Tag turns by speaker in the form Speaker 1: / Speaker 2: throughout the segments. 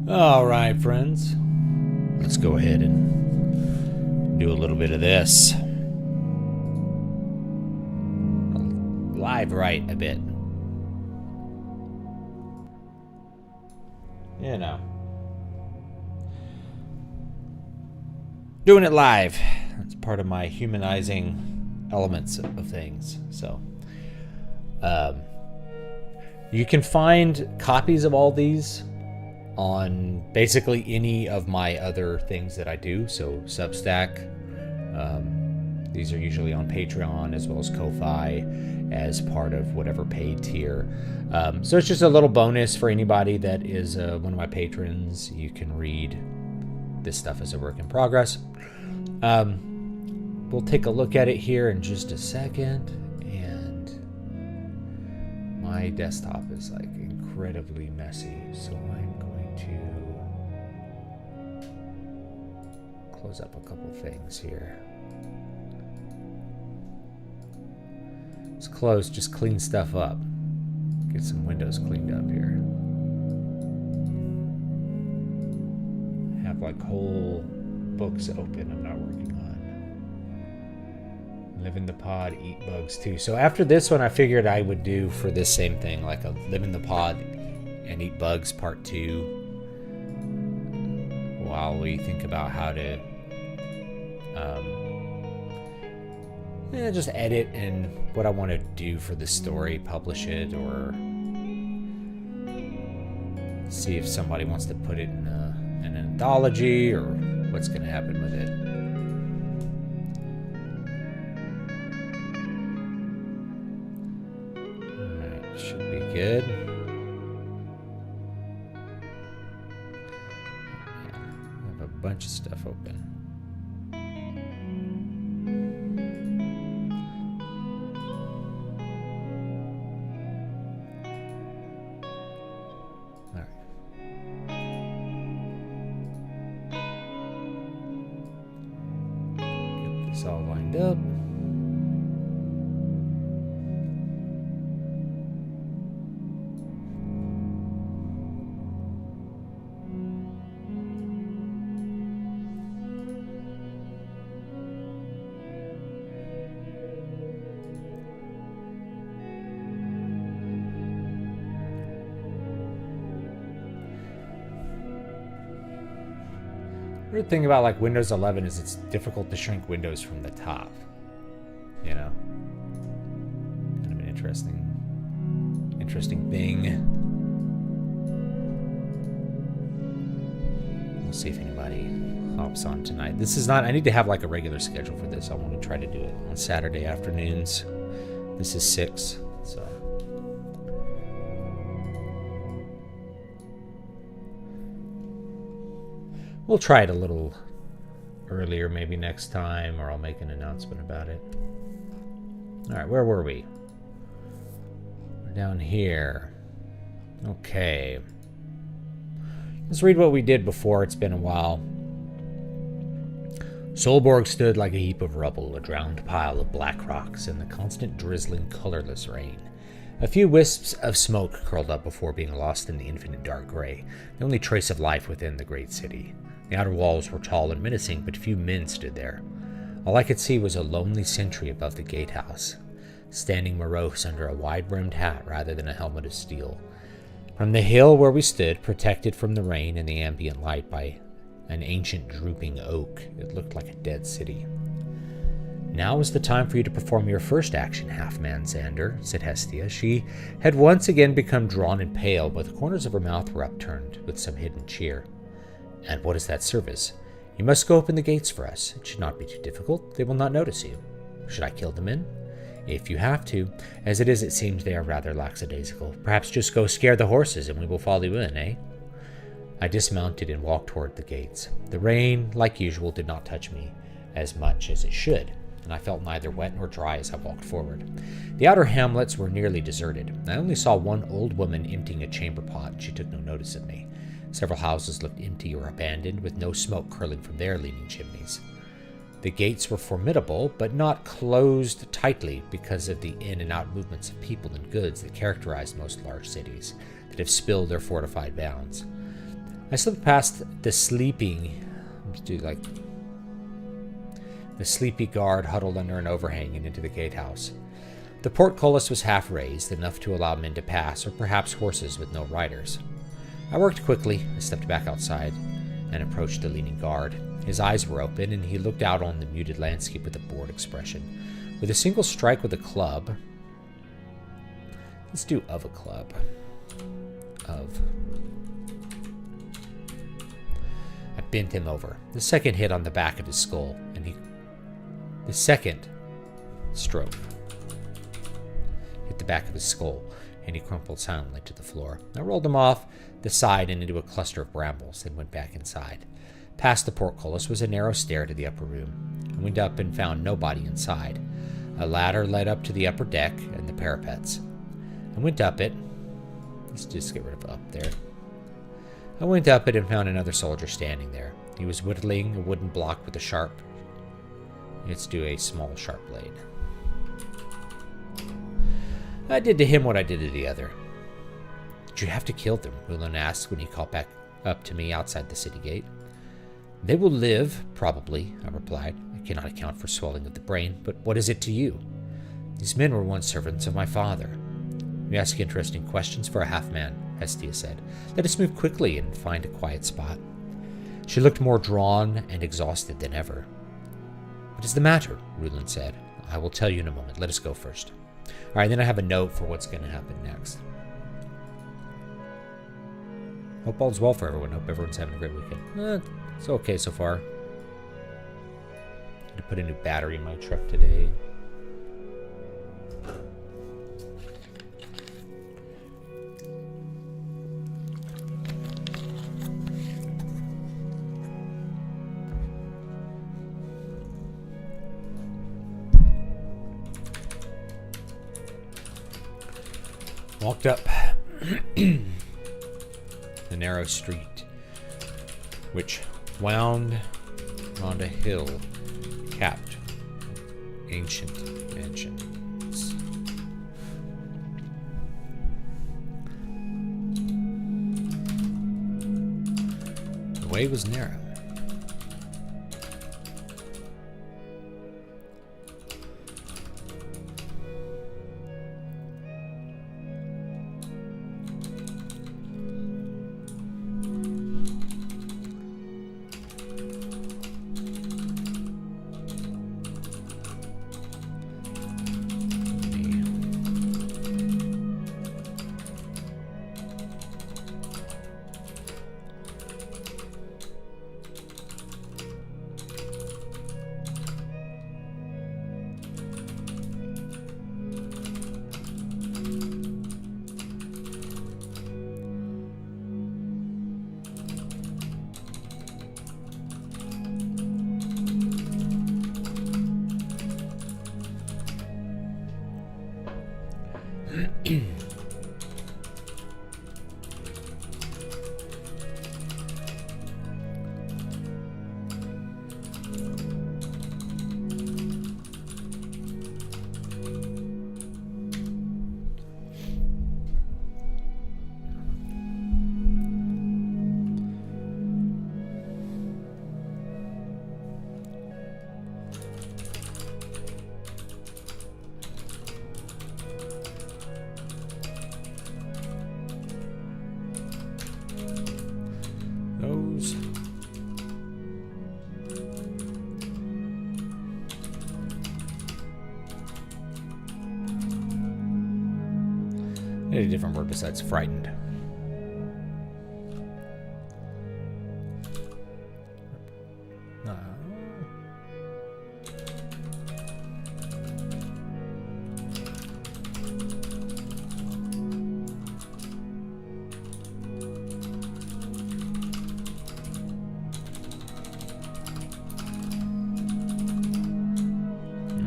Speaker 1: All right, friends. Let's go ahead and do a little bit of this. Live write a bit. You know. Doing it live. It's part of my humanizing elements of things. So, you can find copies of all these on basically any of my other things that I do. So Substack, these are usually on Patreon as well as Ko-Fi as part of whatever paid tier. So it's just a little bonus for anybody that is one of my patrons. You can read this stuff as a work in progress. We'll take a look at it here in just a second. And my desktop is like incredibly messy, so I'm going to close up a couple things here. It's closed, just clean stuff up. Get some windows cleaned up here. Have like whole books open I'm not working on. Live in the pod, eat bugs too. So after this one, I figured I would do for this same thing, like a live in the pod and eat bugs part 2, while we think about how to just edit and what I want to do for the story, publish it, or see if somebody wants to put it in an anthology, or what's going to happen with it. Alright, should be good. I have a bunch of stuff open. It's all lined up. Weird thing about like Windows 11 is it's difficult to shrink windows from the top. You know, kind of an interesting thing. We'll see if anybody hops on tonight. This is not. I need to have like a regular schedule for this. I want to try to do it on Saturday afternoons. This is 6, so. We'll try it a little earlier maybe next time, or I'll make an announcement about it. Alright, where were we? We're down here. Okay. Let's read what we did before. It's been a while. Solborg stood like a heap of rubble, a drowned pile of black rocks in the constant drizzling, colorless rain. A few wisps of smoke curled up before being lost in the infinite dark gray, the only trace of life within the great city. The outer walls were tall and menacing, but few men stood there. All I could see was a lonely sentry above the gatehouse, standing morose under a wide-brimmed hat rather than a helmet of steel. From the hill where we stood, protected from the rain and the ambient light by an ancient drooping oak, it looked like a dead city. "Now is the time for you to perform your first action, half-man Xander," said Hestia. She had once again become drawn and pale, but the corners of her mouth were upturned with some hidden cheer. "And what is that service? You must go open the gates for us. It should not be too difficult. They will not notice you. Should I kill the men?" "If you have to. As it is, it seems they are rather lackadaisical. Perhaps just go scare the horses and we will follow you in, eh?" I dismounted and walked toward the gates. The rain, like usual, did not touch me as much as it should, and I felt neither wet nor dry as I walked forward. The outer hamlets were nearly deserted. I only saw one old woman emptying a chamber pot, and she took no notice of me. Several houses looked empty or abandoned, with no smoke curling from their leaning chimneys. The gates were formidable, but not closed tightly because of the in and out movements of people and goods that characterized most large cities that have spilled their fortified bounds. I slipped past the sleepy guard huddled under an overhang and into the gatehouse. The portcullis was half raised, enough to allow men to pass, or perhaps horses with no riders. I worked quickly. I stepped back outside and approached the leaning guard. His eyes were open, and he looked out on the muted landscape with a bored expression. With a single strike with a club... Let's do of a club. Of. I bent him over. The second hit on the back of his skull, and the second stroke hit the back of his skull, and he crumpled silently to the floor. I rolled him off the side and into a cluster of brambles, then went back inside. Past the portcullis was a narrow stair to the upper room. I went up and found nobody inside. A ladder led up to the upper deck and the parapets. I went up it. Let's just get rid of up there. I went up it and found another soldier standing there. He was whittling a wooden block with a sharp... Let's do a small sharp blade. I did to him what I did to the other. Did you have to kill them? Rulon asked when he called back up to me outside the city gate. They will live, probably, I replied. I cannot account for swelling of the brain, but what is it to you? These men were once servants of my father. You ask interesting questions for a half-man, Hestia said. Let us move quickly and find a quiet spot. She looked more drawn and exhausted than ever. What is the matter? Rulon said. I will tell you in a moment. Let us go first. All right, then I have a note for what's going to happen next. Hope all's well for everyone. Hope everyone's having a great weekend. It's okay so far. Had to put a new battery in my truck today. Walked up the narrow street, which wound around a hill capped with ancient mansions. The way was narrow. A different word besides frightened.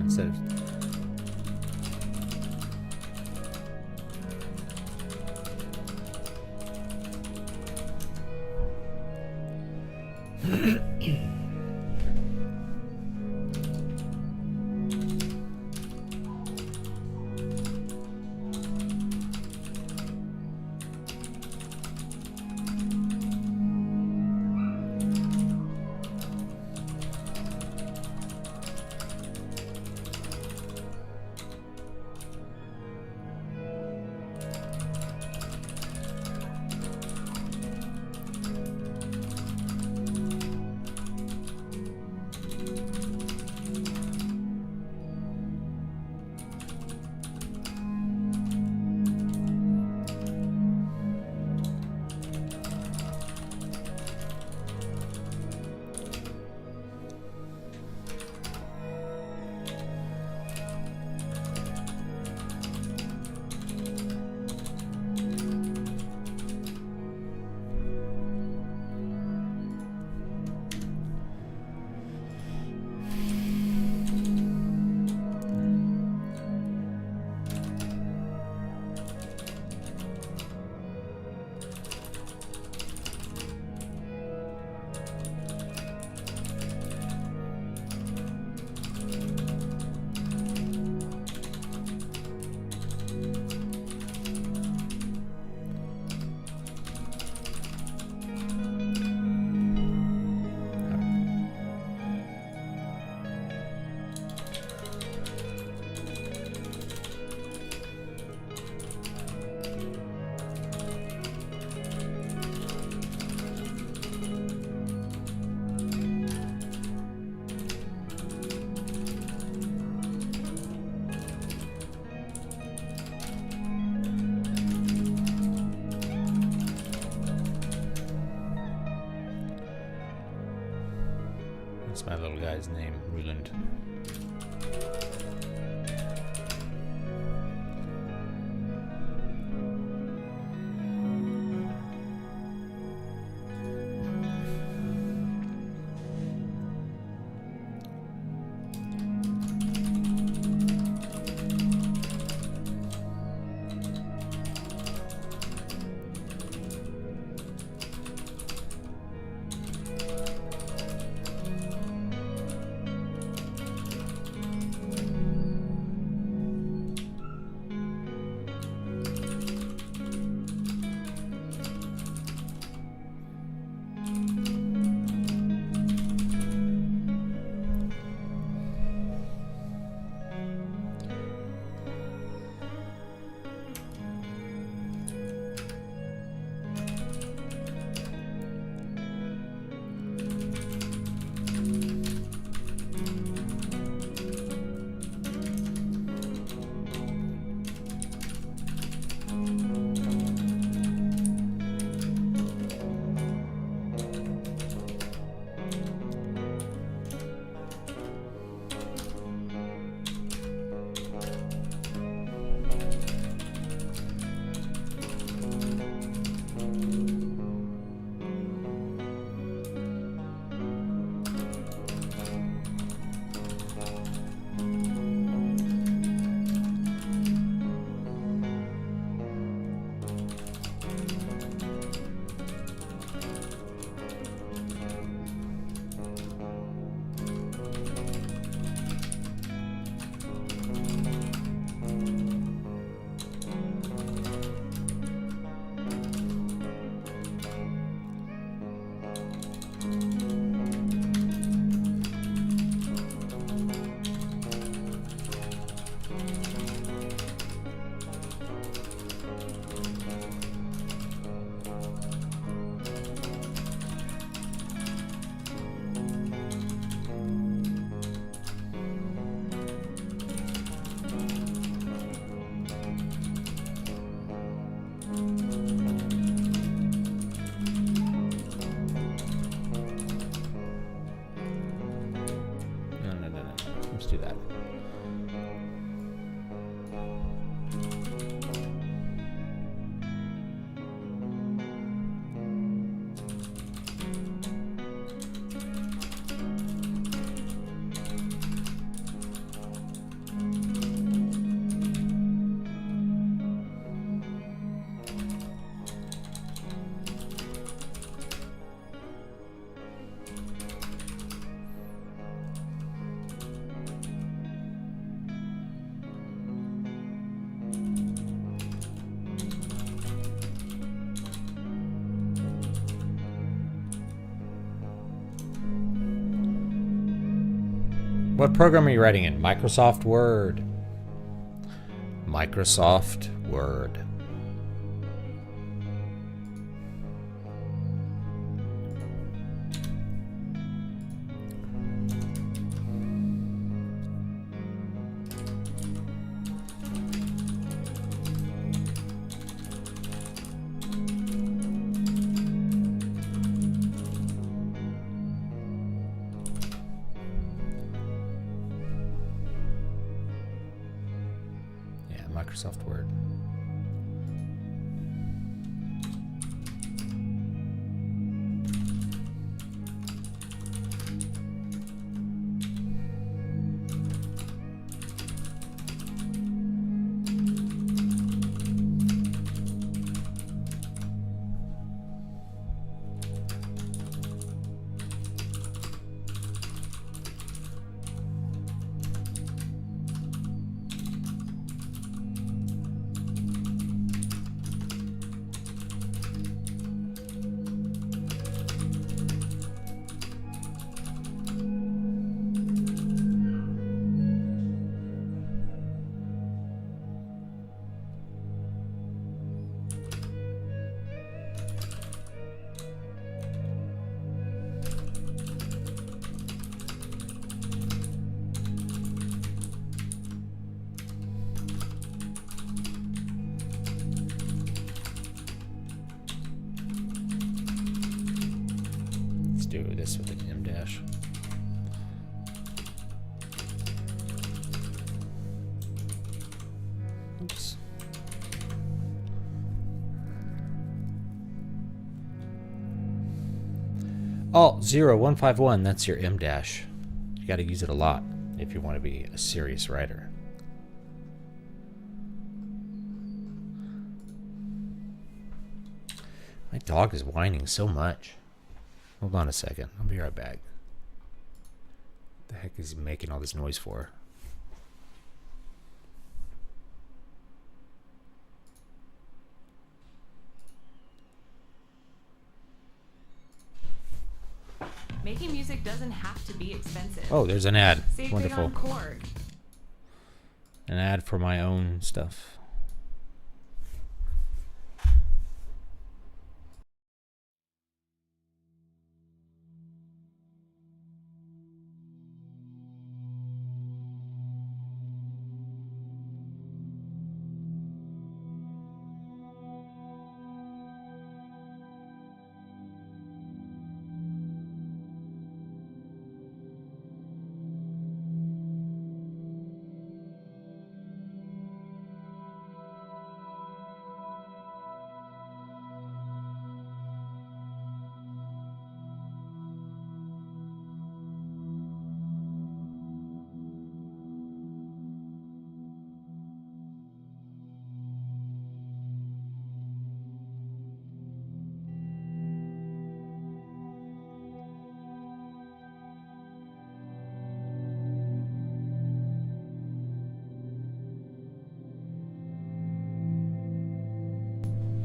Speaker 1: Instead of What's my little guy's name? Ruland. Do that. What program are you writing in? Microsoft Word. Microsoft Word. Microsoft Word. Do this with an M dash. Alt 0151, that's your M dash. You got to use it a lot if you want to be a serious writer. My dog is whining so much. Hold on a second. I'll be right back. What the heck is he making all this noise for?
Speaker 2: Making music doesn't have to be expensive.
Speaker 1: Oh, there's an ad.
Speaker 2: Save
Speaker 1: Wonderful.
Speaker 2: on Korg.
Speaker 1: An ad for my own stuff.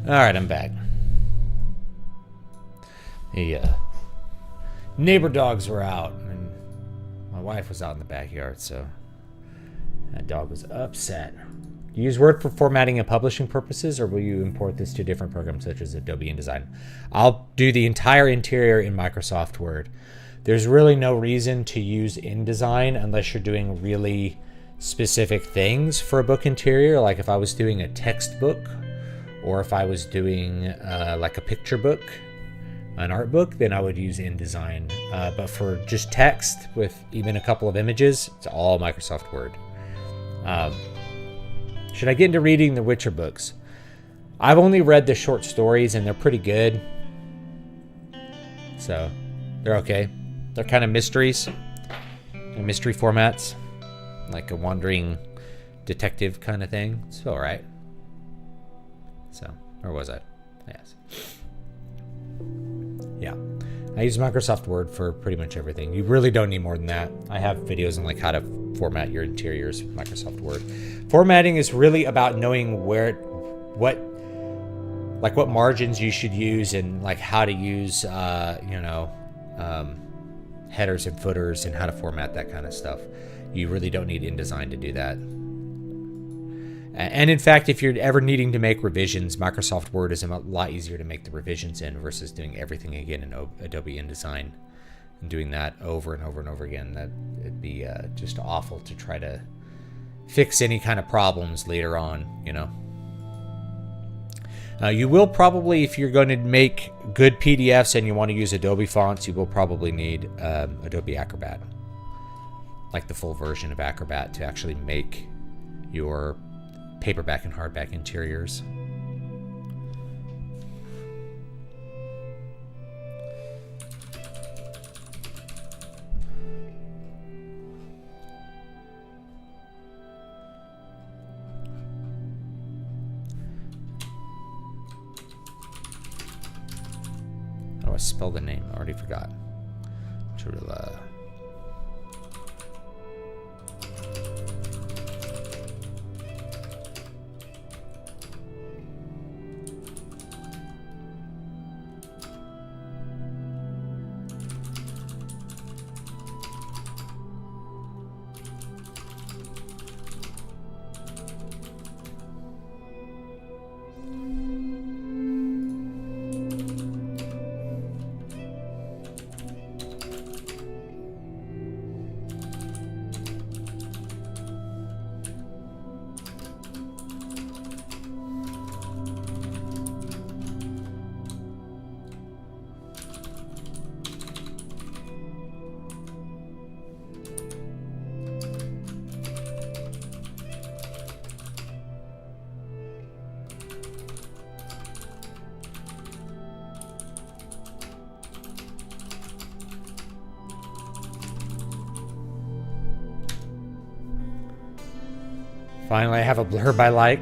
Speaker 1: Alright, I'm back. The neighbor dogs were out, and my wife was out in the backyard, so that dog was upset. You use Word for formatting and publishing purposes, or will you import this to different programs such as Adobe InDesign? I'll do the entire interior in Microsoft Word. There's really no reason to use InDesign unless you're doing really specific things for a book interior, like if I was doing a text book, or if I was doing like a picture book, an art book, then I would use InDesign. But for just text with even a couple of images, it's all Microsoft Word. Should I get into reading the Witcher books? I've only read the short stories and they're pretty good. So they're okay. They're kind of mysteries, mystery formats, like a wandering detective kind of thing. It's all right. So, where was I? Yes. Yeah. I use Microsoft Word for pretty much everything. You really don't need more than that. I have videos on like how to format your interiors with Microsoft Word. Formatting is really about knowing what margins you should use and like how to use, headers and footers and how to format that kind of stuff. You really don't need InDesign to do that. And in fact, if you're ever needing to make revisions, Microsoft Word is a lot easier to make the revisions in versus doing everything again in Adobe InDesign and doing that over and over and over again. That it'd be just awful to try to fix any kind of problems later on, you know. You will probably, if you're going to make good PDFs and you want to use Adobe fonts, you will probably need Adobe Acrobat, like the full version of Acrobat, to actually make your paperback and hardback interiors. How do I spell the name? I already forgot. Churilla. Finally, I have a blurb I like.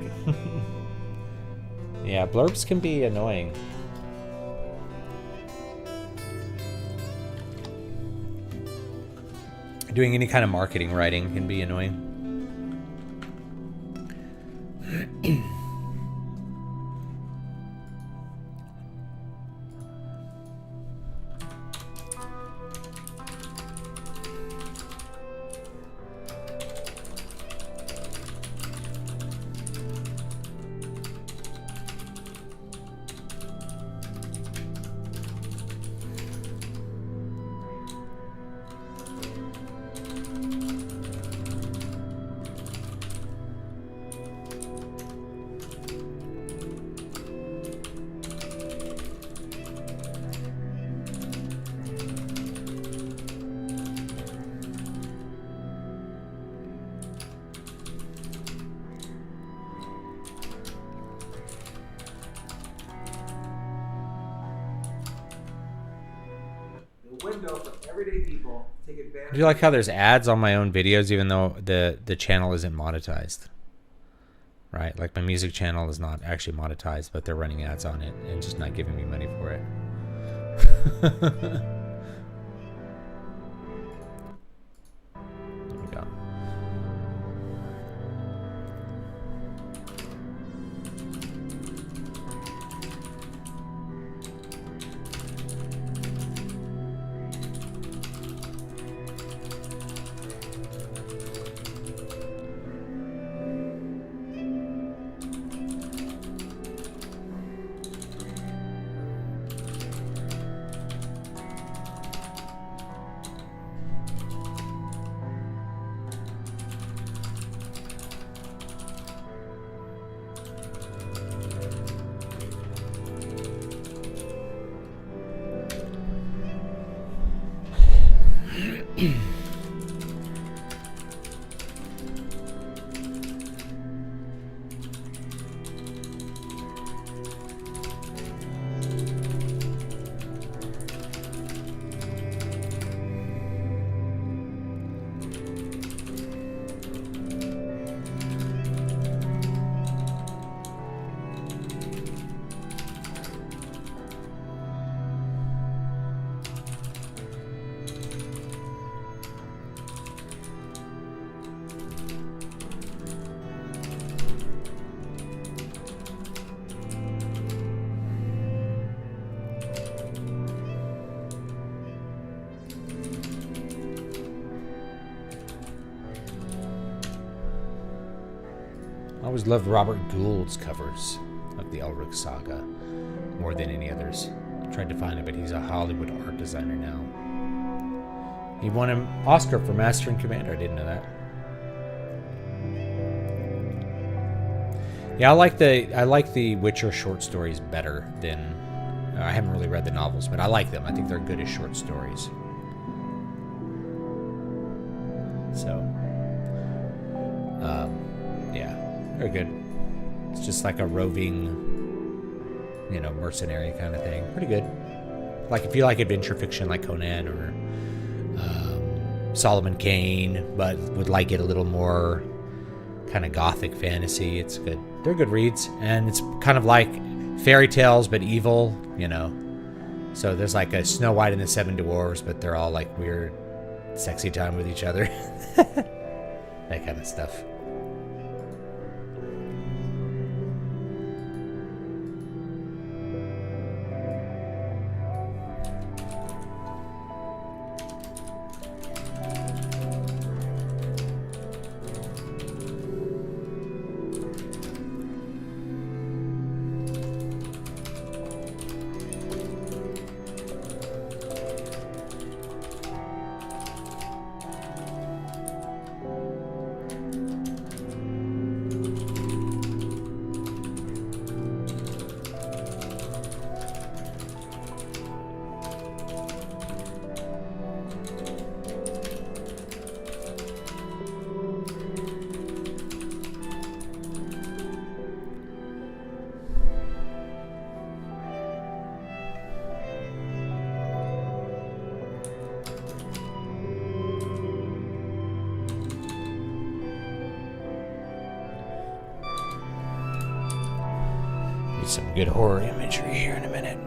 Speaker 1: Yeah, blurbs can be annoying. Doing any kind of marketing writing can be annoying.
Speaker 3: Window for everyday people. Take advantage.
Speaker 1: Do you like how there's ads on my own videos even though the channel isn't monetized? Right? Like my music channel is not actually monetized, but they're running ads on it and just not giving me money for it. There we go. I always loved Robert Gould's covers of the Elric saga more than any others. I tried to find it, but he's a Hollywood art designer now. He won an Oscar for Master and Commander. I didn't know that. Yeah, I like the Witcher short stories better than I haven't really read the novels, but I like them. I think they're good as short stories. So, yeah, they're good. It's just like a roving, mercenary kind of thing. Pretty good. Like if you like adventure fiction, like Conan or Solomon Kane, but would like it a little more kind of gothic fantasy, it's good. They're good reads, and it's kind of like fairy tales but evil, So there's like a Snow White and the Seven Dwarves, but they're all like weird, sexy time with each other. That kind of stuff. some good horror imagery here in a minute.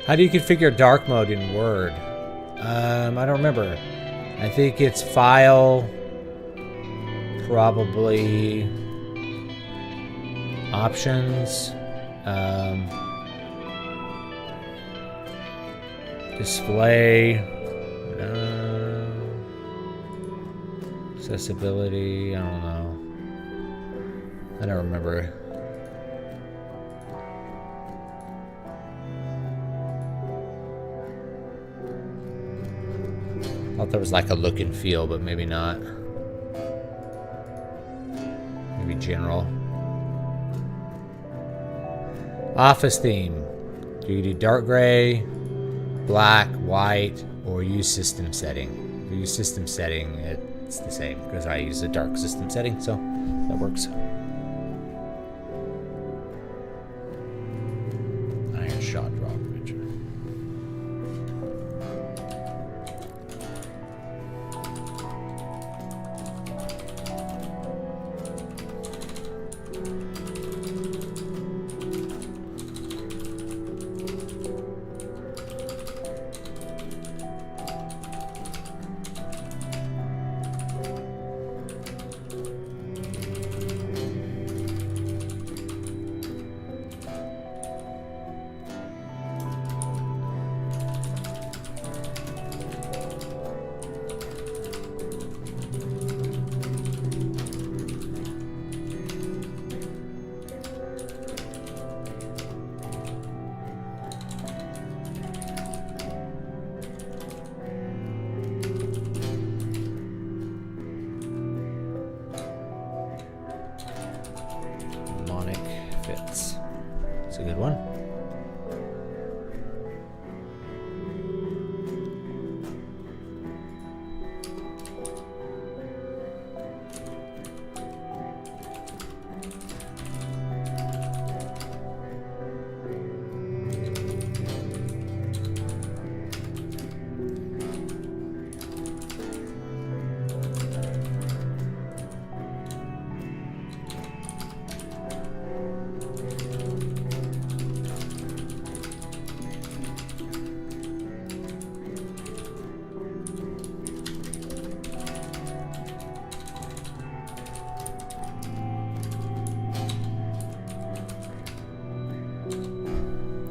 Speaker 1: How do you configure dark mode in Word? I don't remember. I think it's file, probably options, display, accessibility, I don't know. I don't remember. Thought there was like a look and feel, but maybe not. Maybe general. Office theme. Do you do dark gray, black, white, or use system setting? If you use system setting, it's the same because I use a dark system setting, so that works. Iron shot rock picture. Fits. It's a good one.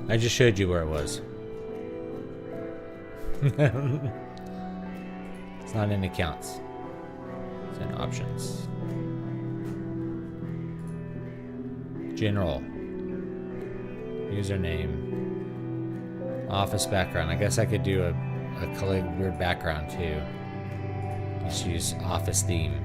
Speaker 1: I just showed you where it was. It's not in accounts. It's in options. General. Username. Office background. I guess I could do a colored weird background too. Just use office theme.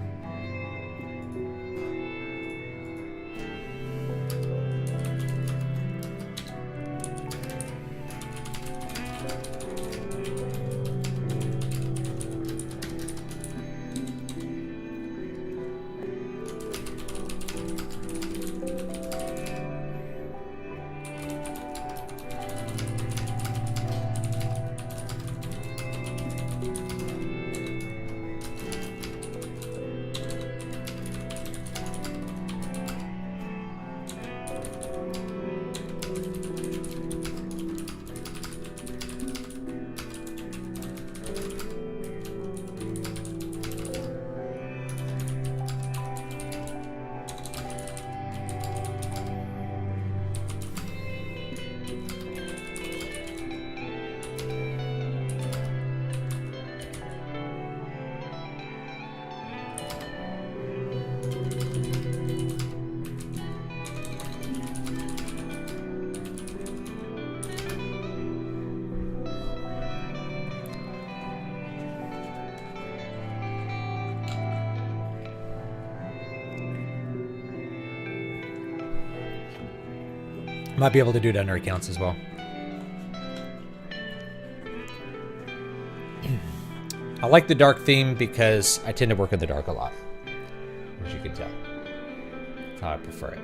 Speaker 1: Might be able to do it under accounts as well. I like the dark theme because I tend to work in the dark a lot, as you can tell. That's how I prefer it.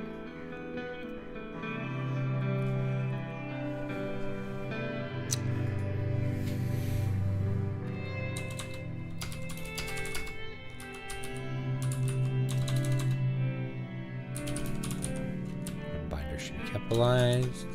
Speaker 1: Binder should be capitalized.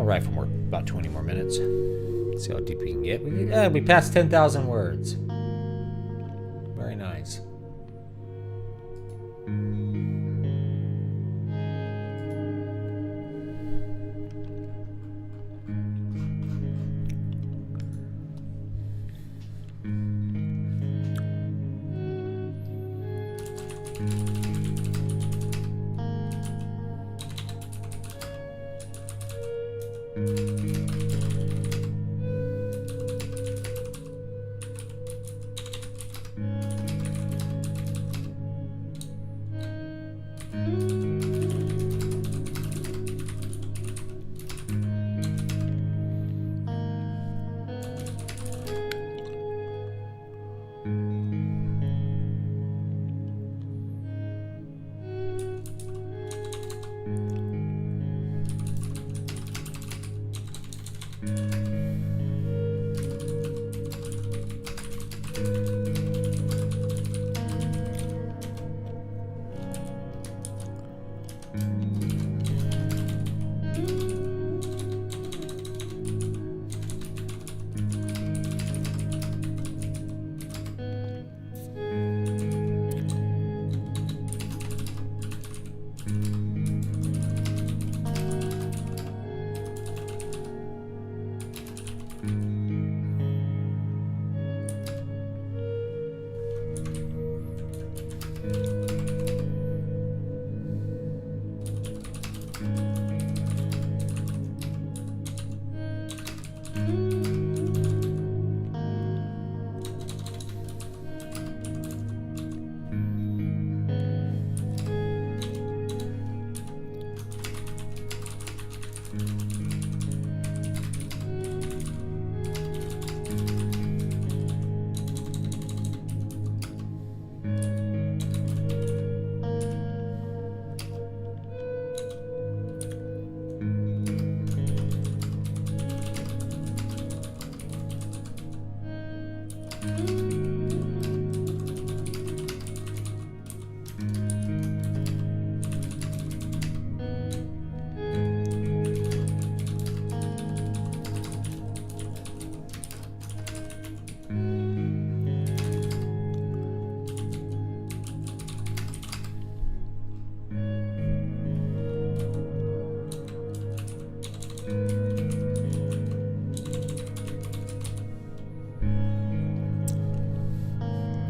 Speaker 1: write for about 20 more minutes. See how deep we can get. We passed 10,000 words. Very nice.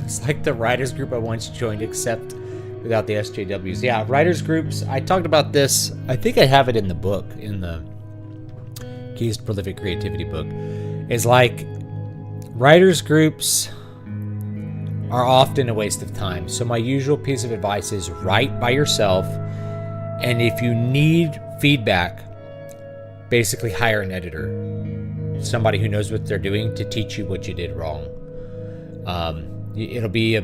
Speaker 1: It's like the writers group I once joined, except without the SJWs. Yeah, writers groups. I talked about this. I think I have it in the book, in the Keys to Prolific Creativity book. Is like writers groups are often a waste of time. So my usual piece of advice is write by yourself, and if you need feedback, basically hire an editor, somebody who knows what they're doing to teach you what you did wrong. It'll be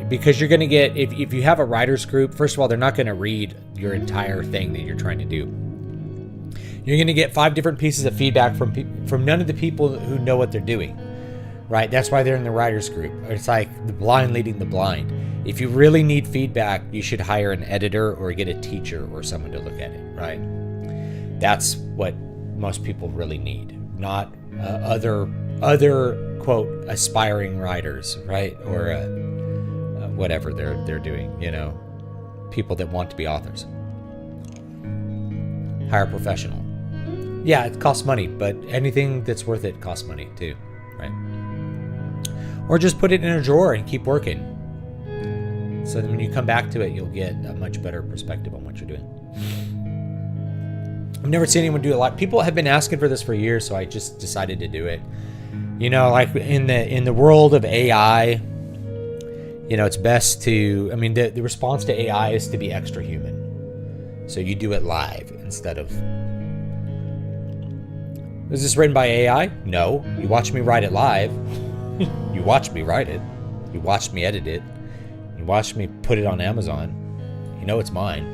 Speaker 1: because you're going to get, if you have a writers group, first of all, they're not going to read your entire thing that you're trying to do. You're going to get 5 different pieces of feedback from none of the people who know what they're doing, right? That's why they're in the writers group. It's like the blind leading the blind. If you really need feedback, you should hire an editor or get a teacher or someone to look at it, right? That's what most people really need, not other quote aspiring writers, right? Or whatever they're doing, you know, people that want to be authors. Hire a professional. Yeah, it costs money, but anything that's worth it costs money too, right? Or just put it in a drawer and keep working. So that when you come back to it, you'll get a much better perspective on what you're doing. I've never seen anyone do it a lot. People have been asking for this for years, so I just decided to do it. You know, like in the world of AI, you know, it's best to, I mean, the response to AI is to be extra human. So you do it live instead of, is this written by AI? No. You watch me write it live. You watch me write it. You watch me edit it. You watch me put it on Amazon. You know it's mine.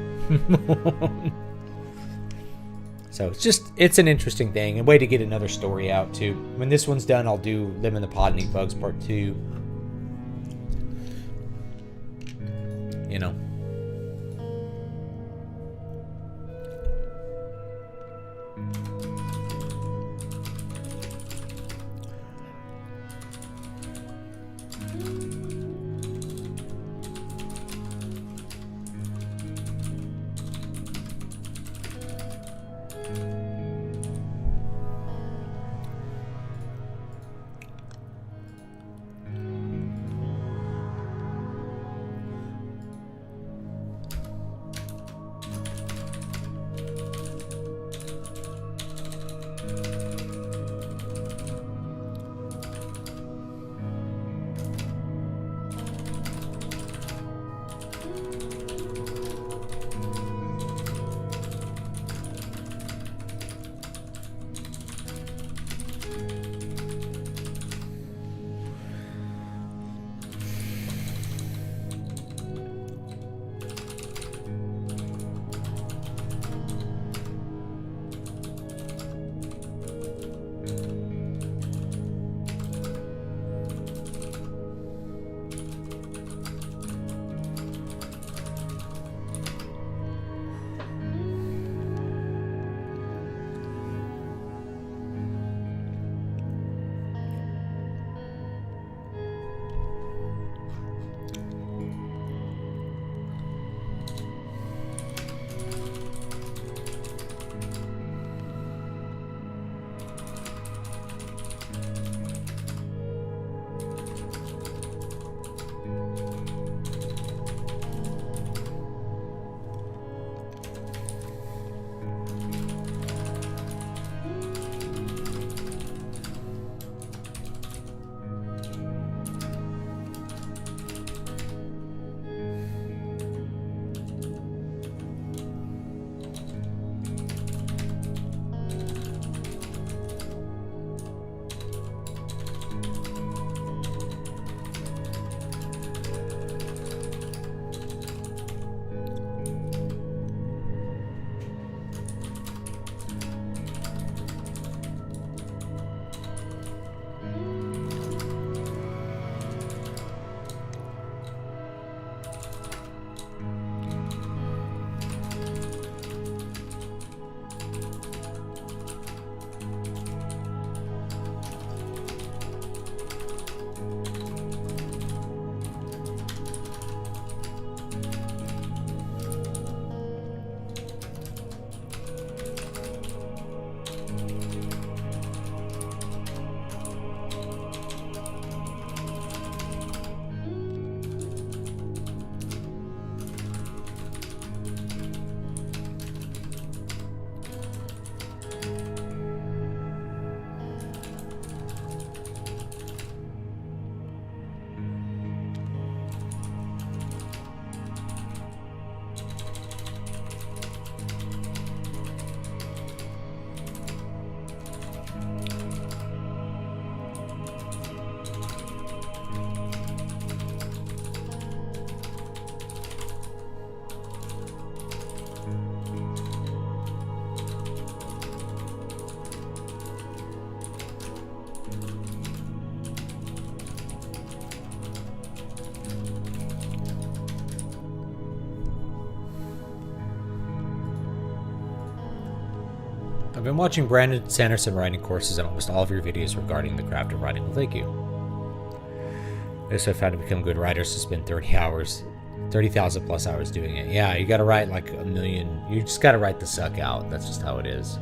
Speaker 1: So it's an interesting thing, a way to get another story out too. When this one's done, I'll do Live in the Pod and Eat Bugs Part 2. You know. I've been watching Brandon Sanderson writing courses and almost all of your videos regarding the craft of writing. Well, thank you. I just have found to become good writers to spend 30,000 plus hours doing it. Yeah, you gotta write like a million. You just gotta write the suck out. That's just how it is.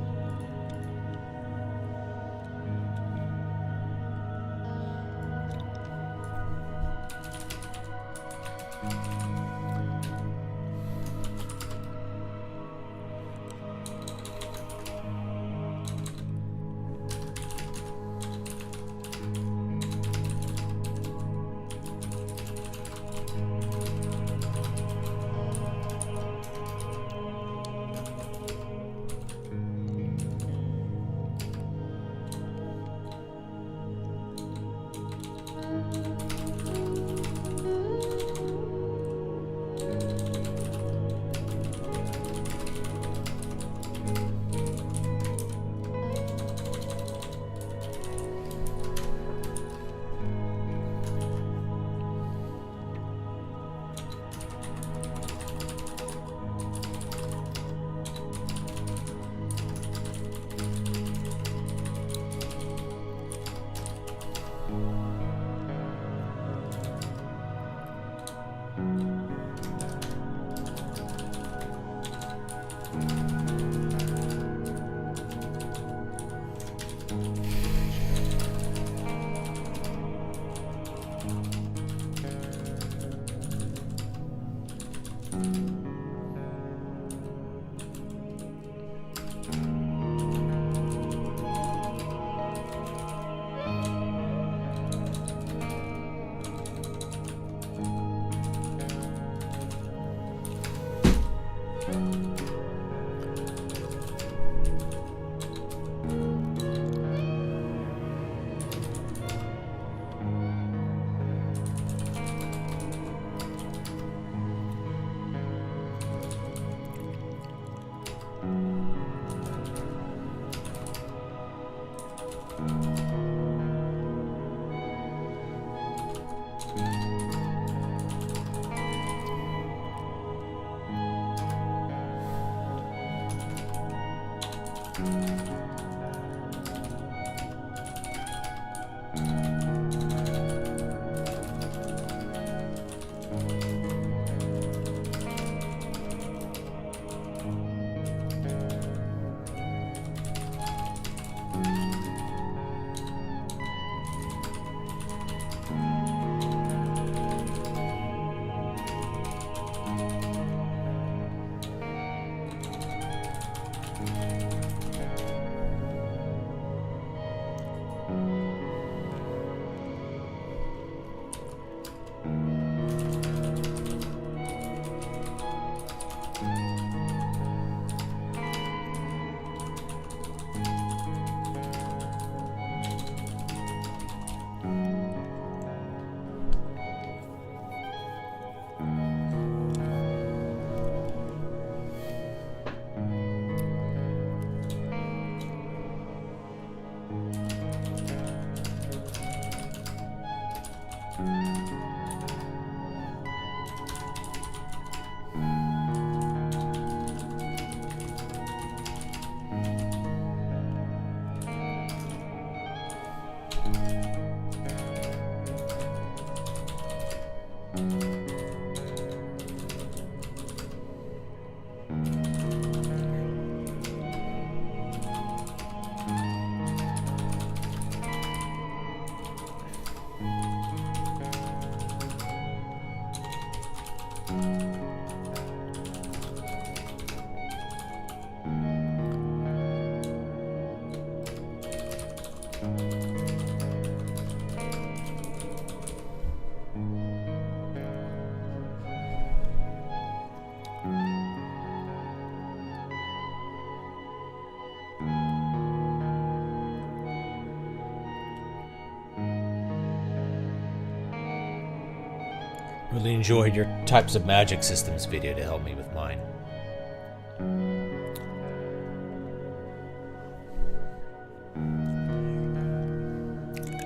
Speaker 1: Really enjoyed your types of magic systems video to help me with mine.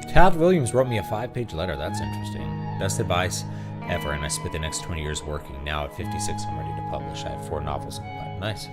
Speaker 1: Tad Williams wrote me a 5-page letter. That's interesting. Best advice ever, and I spent the next 20 years working. Now at 56, I'm ready to publish. I have 4 novels in the pipe. Nice.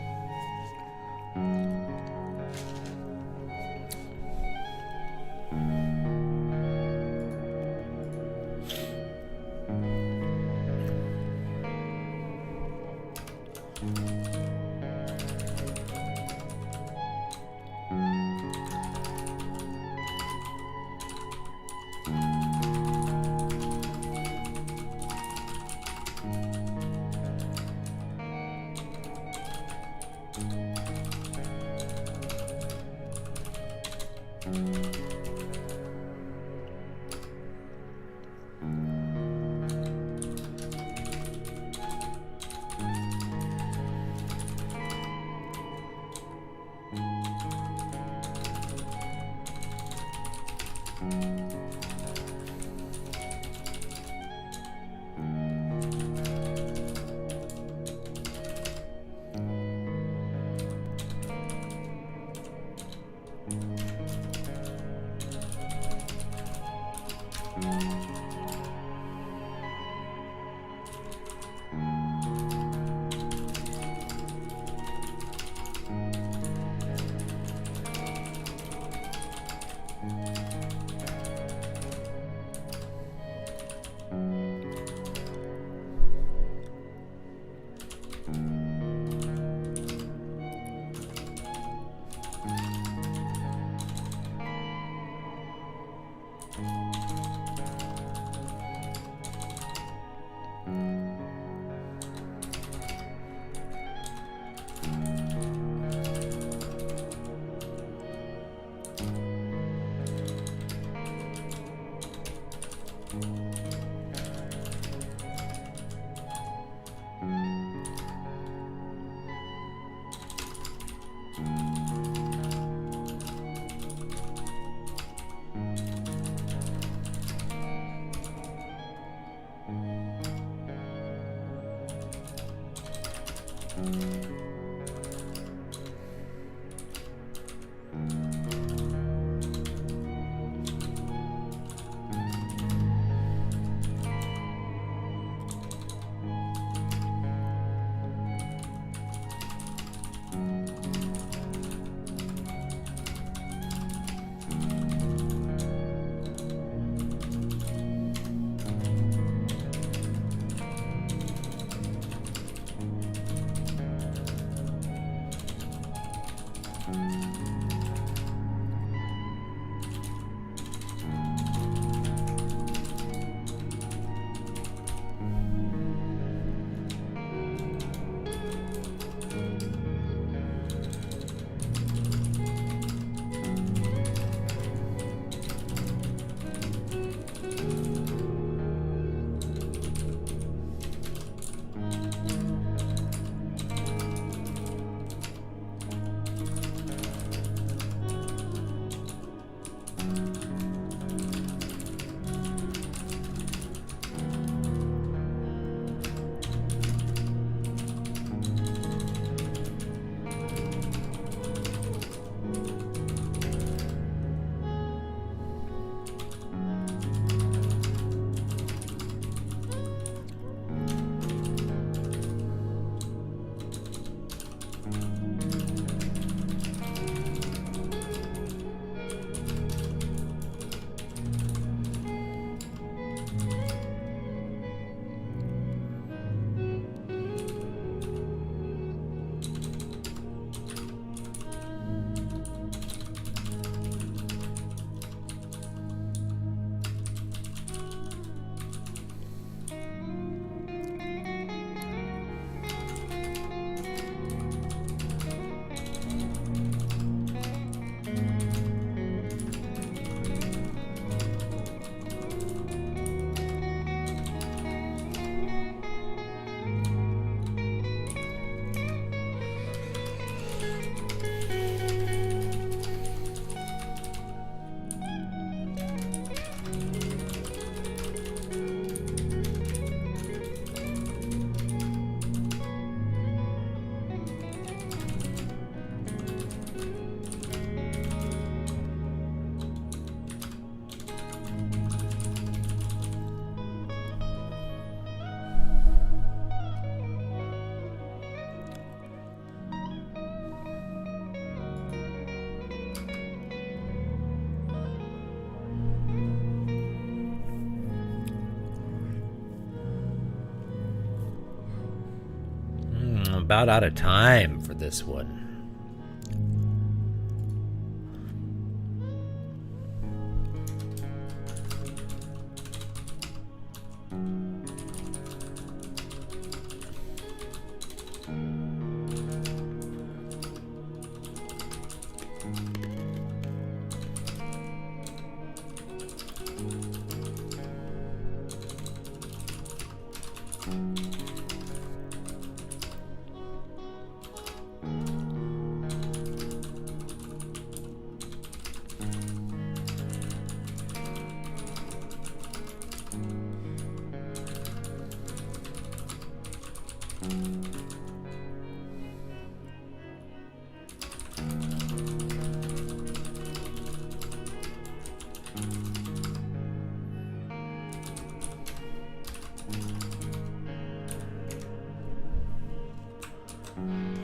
Speaker 1: About out of time for this one.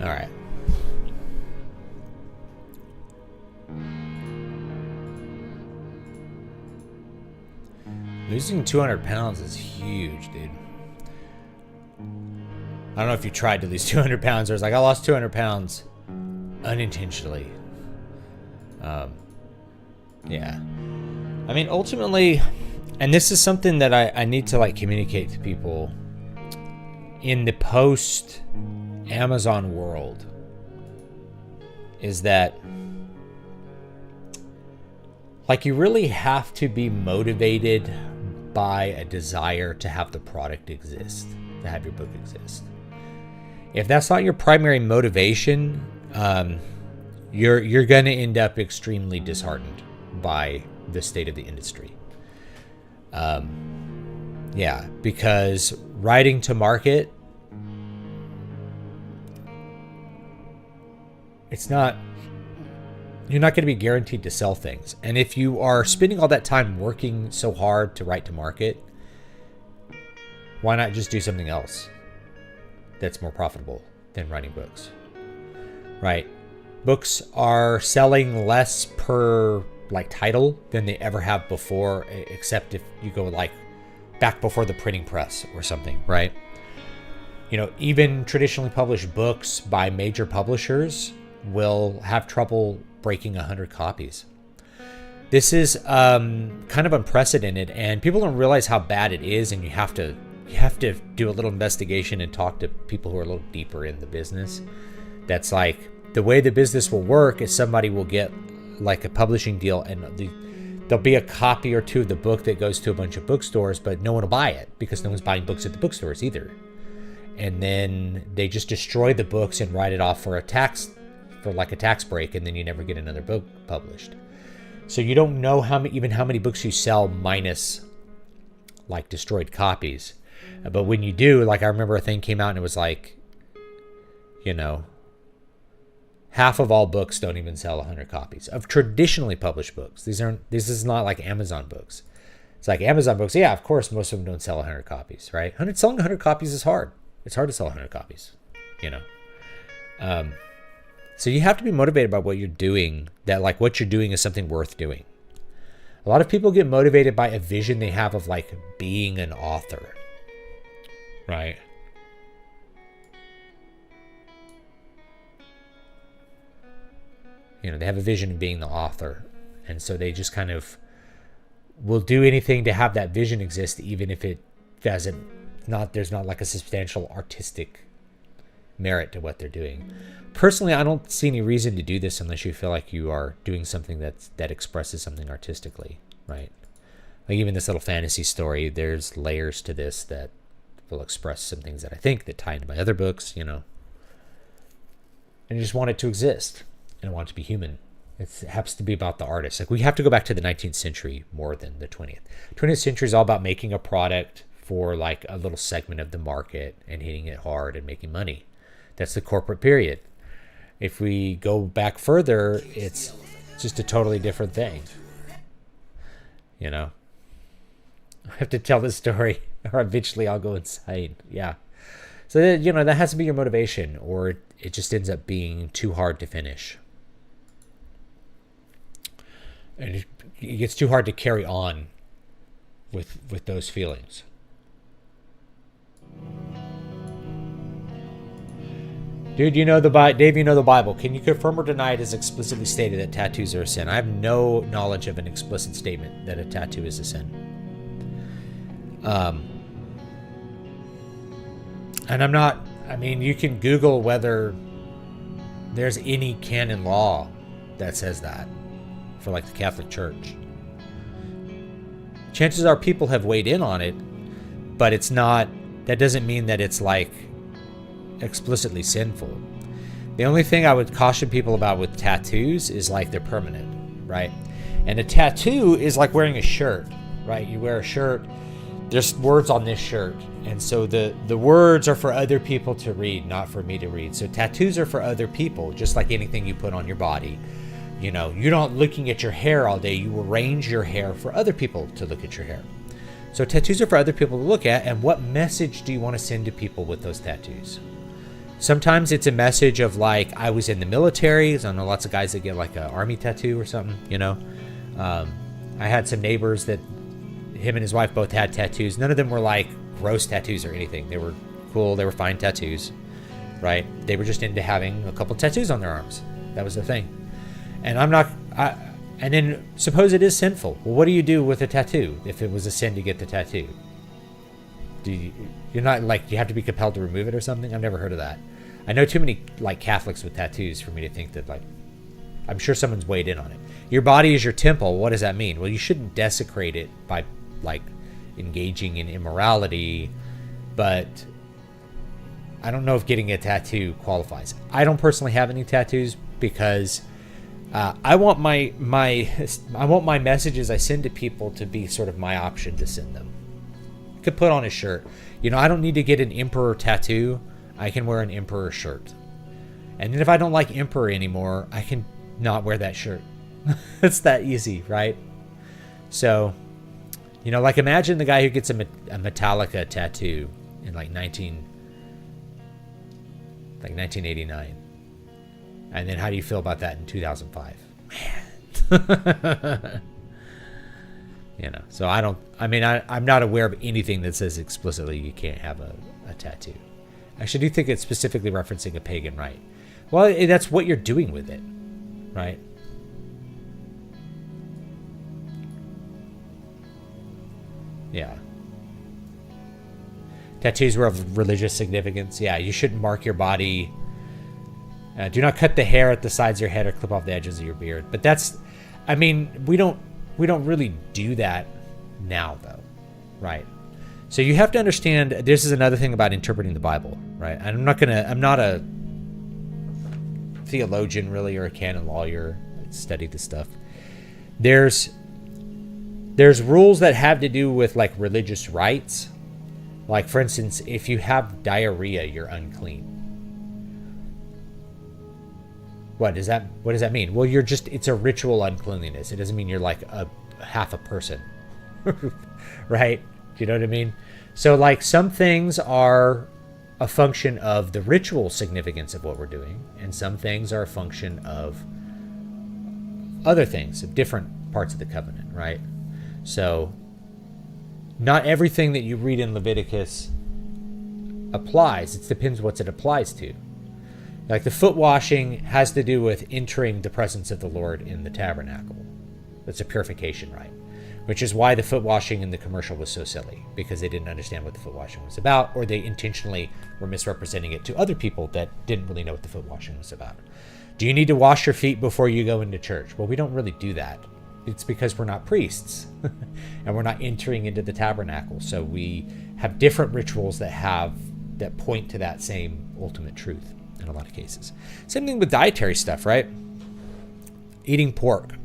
Speaker 1: All right. Losing 200 pounds is huge, dude. I don't know if you tried to lose 200 pounds or it's like, I lost 200 pounds unintentionally. Yeah. I mean, ultimately, and this is something that I need to like communicate to people in the post Amazon world, is that like you really have to be motivated by a desire to have the product exist, to have your book exist. If that's not your primary motivation, you're going to end up extremely disheartened by the state of the industry. Yeah, because writing to market, you're not going to be guaranteed to sell things. And if you are spending all that time working so hard to write to market, why not just do something else that's more profitable than writing books? Right? Books are selling less per like title than they ever have before, except if you go like back before the printing press or something, right? You know, even traditionally published books by major publishers, will have trouble breaking 100 copies. This is kind of unprecedented, and people don't realize how bad it is, and you have to do a little investigation and talk to people who are a little deeper in the business. That's like, the way the business will work is somebody will get like a publishing deal, and there'll be a copy or two of the book that goes to a bunch of bookstores, but no one will buy it because no one's buying books at the bookstores either. And then they just destroy the books and write it off for a tax break, and then you never get another book published. So you don't know how many books you sell minus like destroyed copies. But when you do, like, I remember a thing came out and it was like, half of all books don't even sell 100 copies of traditionally published books. This is not like Amazon books. It's like Amazon books. Yeah, of course, most of them don't sell 100 copies, right? Selling 100 copies is hard. It's hard to sell 100 copies, So you have to be motivated by what you're doing, that like what you're doing is something worth doing. A lot of people get motivated by a vision they have of like being an author, right? They have a vision of being the author. And so they just kind of will do anything to have that vision exist, even if it there's not like a substantial artistic merit to what they're doing. Personally, I don't see any reason to do this unless you feel like you are doing something that expresses something artistically, right? Like even this little fantasy story, there's layers to this that will express some things that I think that tie into my other books, And you just want it to exist. And I want it to be human. It happens to be about the artist. Like, we have to go back to the 19th century more than the 20th. 20th century is all about making a product for like a little segment of the market and hitting it hard and making money. That's the corporate period. If we go back further, it's just a totally different thing. I have to tell this story or eventually I'll go insane. Yeah. So, that has to be your motivation, or it just ends up being too hard to finish. And it gets too hard to carry on with those feelings. Dude, Dave, you know the Bible. Can you confirm or deny it is explicitly stated that tattoos are a sin? I have no knowledge of an explicit statement that a tattoo is a sin. And you can Google whether there's any canon law that says that for like the Catholic Church. Chances are people have weighed in on it, but that doesn't mean that it's like explicitly sinful. The only thing I would caution people about with tattoos is like they're permanent, right? And a tattoo is like wearing a shirt, right? You wear a shirt, there's words on this shirt, and so the words are for other people to read, not for me to read. So tattoos are for other people, just like anything you put on your body. You're not looking at your hair all day. You arrange your hair for other people to look at your hair. So tattoos are for other people to look at, and what message do you want to send to people with those tattoos? Sometimes it's a message of like, I was in the military. So I know lots of guys that get like an army tattoo or something, I had some neighbors that him and his wife both had tattoos. None of them were like gross tattoos or anything. They were cool. They were fine tattoos, right? They were just into having a couple tattoos on their arms. That was the thing. And and then suppose it is sinful. Well, what do you do with a tattoo if it was a sin to get the tattoo? You're not like, you have to be compelled to remove it or something? I've never heard of that. I know too many like Catholics with tattoos for me to think that, like, I'm sure someone's weighed in on it. Your body is your temple. What does that mean? Well, you shouldn't desecrate it by like engaging in immorality, but I don't know if getting a tattoo qualifies. I don't personally have any tattoos because I want my messages I send to people to be sort of my option to send them. I could put on a shirt. I don't need to get an emperor tattoo. I can wear an emperor shirt. And then if I don't like emperor anymore, I can not wear that shirt. It's that easy, right? So, like imagine the guy who gets a Metallica tattoo in like 1989. And then how do you feel about that in 2005? Man. So I'm not aware of anything that says explicitly you can't have a tattoo. Actually, I do think it's specifically referencing a pagan rite. Well, that's what you're doing with it, right? Yeah. Tattoos were of religious significance. Yeah, you shouldn't mark your body. Do not cut the hair at the sides of your head or clip off the edges of your beard. But that's, I mean, we don't really do that now, though, right? So you have to understand, this is another thing about interpreting the Bible, right? I'm not a theologian really, or a canon lawyer. I study this stuff. There's rules that have to do with like religious rites. Like, for instance, if you have diarrhea, you're unclean. What does that mean? Well, it's a ritual uncleanliness. It doesn't mean you're like a half a person. Right? Do you know what I mean? So like some things are a function of the ritual significance of what we're doing, and some things are a function of other things, of different parts of the covenant, right? So not everything that you read in Leviticus applies. It depends what it applies to. Like the foot washing has to do with entering the presence of the Lord in the tabernacle. That's a purification rite, which is why the foot washing in the commercial was so silly, because they didn't understand what the foot washing was about, or they intentionally were misrepresenting it to other people that didn't really know what the foot washing was about. Do you need to wash your feet before you go into church? Well, we don't really do that. It's because we're not priests and we're not entering into the tabernacle. So we have different rituals that point to that same ultimate truth in a lot of cases. Same thing with dietary stuff, right? Eating pork.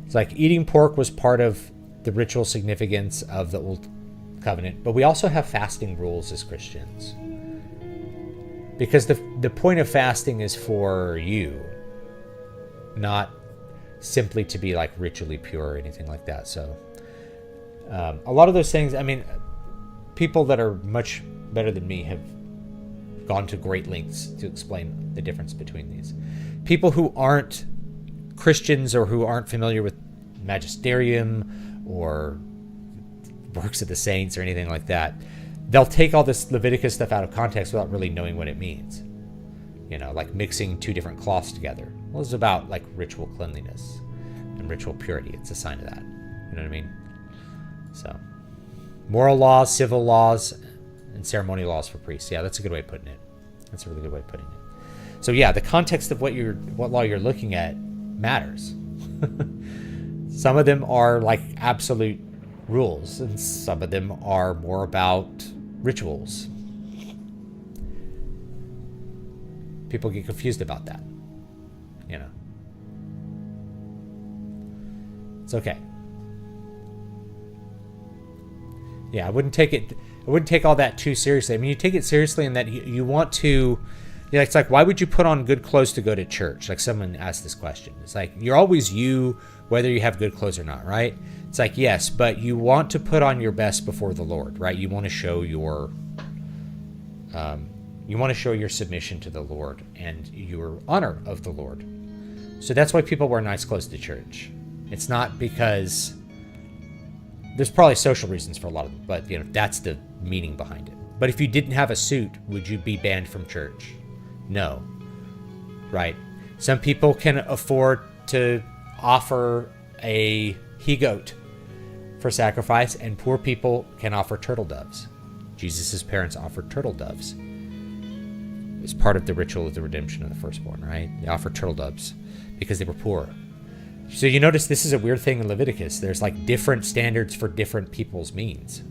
Speaker 1: It's like eating pork was part of the ritual significance of the Old Covenant, but we also have fasting rules as Christians. Because the point of fasting is for you, not simply to be like ritually pure or anything like that. So a lot of those things, I mean, people that are much better than me have gone to great lengths to explain the difference between these. People who aren't Christians or who aren't familiar with magisterium or works of the saints or anything like that, they'll take all this Leviticus stuff out of context without really knowing what it means. You know, like mixing two different cloths together. Well, it's about like ritual cleanliness and ritual purity. It's a sign of that. You know what I mean? So, moral laws, civil laws, and ceremonial laws for priests. Yeah, that's a good way of putting it. That's a really good way of putting it. So yeah, the context of what law you're looking at matters. Some of them are like absolute rules, and some of them are more about rituals. People get confused about that. You know. It's okay. Yeah, I wouldn't take all that too seriously. I mean, you take it seriously in that you want to, it's like, why would you put on good clothes to go to church? Like someone asked this question. It's like, you're always you, whether you have good clothes or not, right? It's like, yes, but you want to put on your best before the Lord, right? You want to show your submission to the Lord and your honor of the Lord. So that's why people wear nice clothes to church. It's not because there's probably social reasons for a lot of them, but that's the meaning behind it. But if you didn't have a suit, would you be banned from church? No. Right? Some people can afford to offer a he-goat for sacrifice, and poor people can offer turtle doves. Jesus' parents offered turtle doves. It was part of the ritual of the redemption of the firstborn, right? They offered turtle doves because they were poor. So you notice this is a weird thing in Leviticus. There's like different standards for different people's means.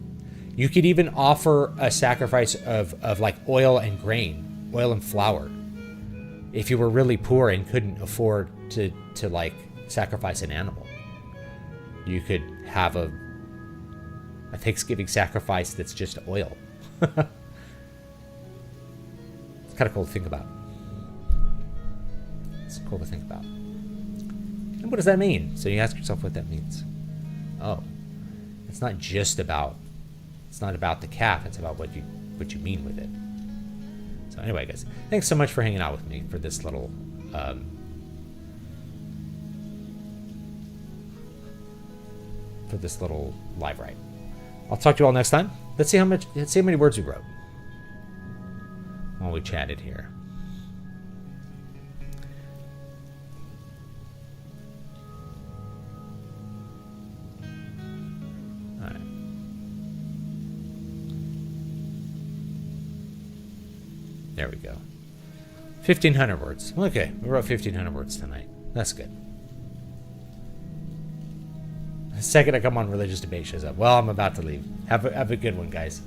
Speaker 1: You could even offer a sacrifice of like oil and grain, oil and flour. If you were really poor and couldn't afford to like sacrifice an animal, you could have a Thanksgiving sacrifice that's just oil. It's kind of cool to think about. It's cool to think about. And what does that mean? So you ask yourself what that means. Oh, it's not about the calf. It's about what you mean with it. So anyway, guys, thanks so much for hanging out with me for this little live write. I'll talk to you all next time. Let's see how many words we wrote while we chatted here. There we go. 1,500 words. Okay, we wrote 1,500 words tonight. That's good. The second I come on, religious debate shows up. Well, I'm about to leave. Have a good one, guys.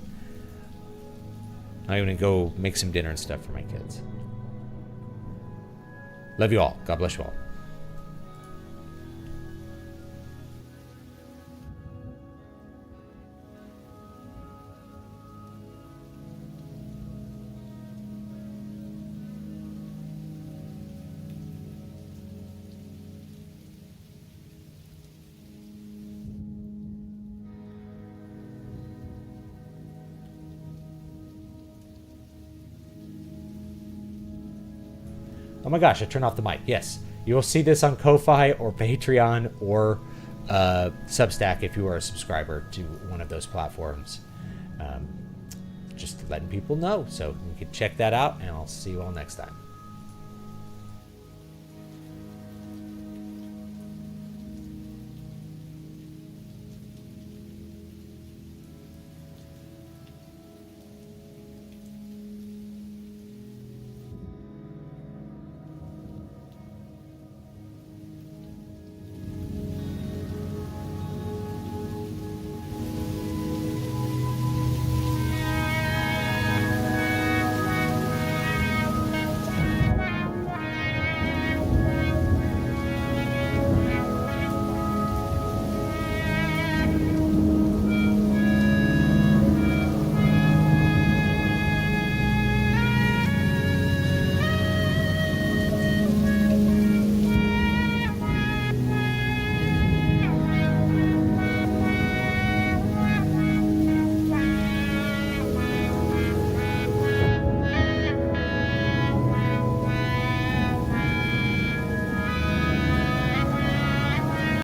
Speaker 1: I'm going to go make some dinner and stuff for my kids. Love you all. God bless you all. Oh my gosh, I turned off the mic. Yes, you will see this on Ko-Fi or Patreon or Substack if you are a subscriber to one of those platforms. Just letting people know. So you can check that out, and I'll see you all next time.